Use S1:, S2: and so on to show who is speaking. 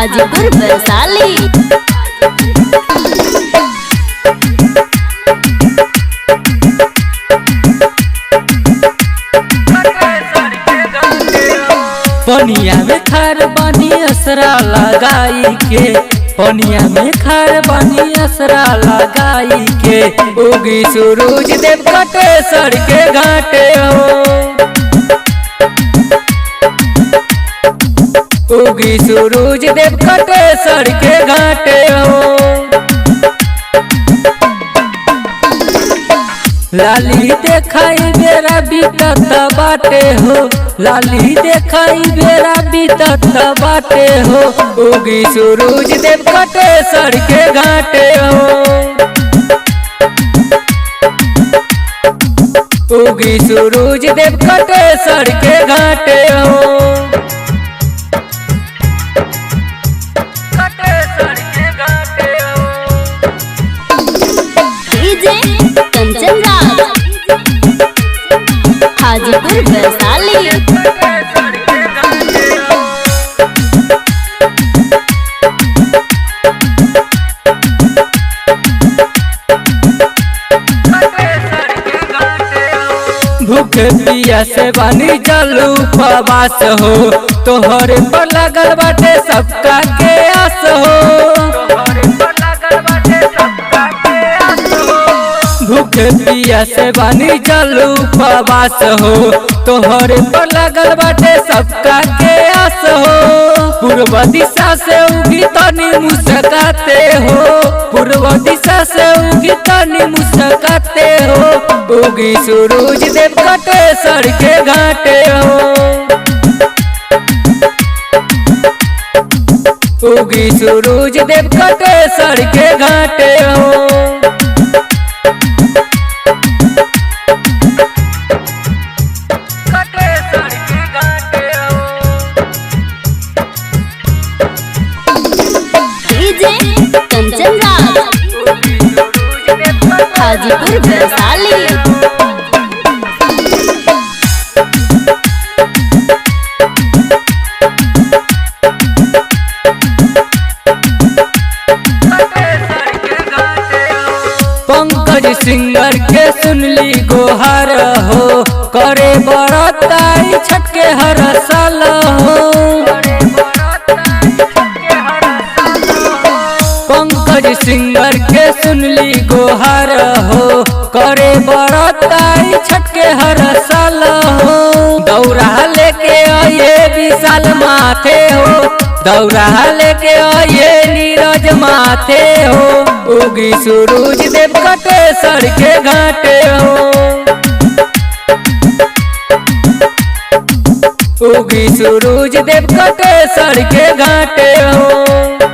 S1: हाजीपुर वैशाली।
S2: पनिया में खार बानी असरा लगाई के, पनिया में खार बानी असरा लगाई के, उगी सूरज देव कटे सर के घाटे हो, उगी सूरज देव कटे सर के घाटे हो। लाली देखाई बेरा बीतत बाटे हो, लाली देखाई बेरा बीतत बाटे हो, उगी सूरज देव कटे सर के घाटे हो, उगी सूरज देव कटे सर के घाटे हो, कटे सर के घाटे हो।
S1: डीजे कंचन राज हाजीपुर वैशाली।
S2: भूखे पिया से बानी जलू उपवास हो, तोहरे पर लगल बाटे सबका के आस हो, भूखे पिया से बानी जलू उपवास हो, तोहरे पर लगल बाटे सबका के आस हो। पूर्व दिशा से उगी तनी मुस्काते हो, पूर्व दिशा से उगी तनी मुस्काते हो, उगी सूरज देव कटे सर के घाटे हो, उगी सूरज देव कटे सर के घाटे हो, कटे सर के घाटे हो।
S1: डीजे कंचन राज हाजीपुर वैशाली।
S2: पंकज सिंगर के सुनली गोहार हो, करे बरताई छठ के हर साल हो, पंकज सिंगर के सुनली गोहार हो, करे बरताई छठ के हर साल हो। दौरा लेके आये विशाल माथे हो, दौरा लेके आये नीरज माथे हो, उगी सूरज देव कटे सर के घाटे हो, उगी सूरज देव कटे सर के घाटे हो।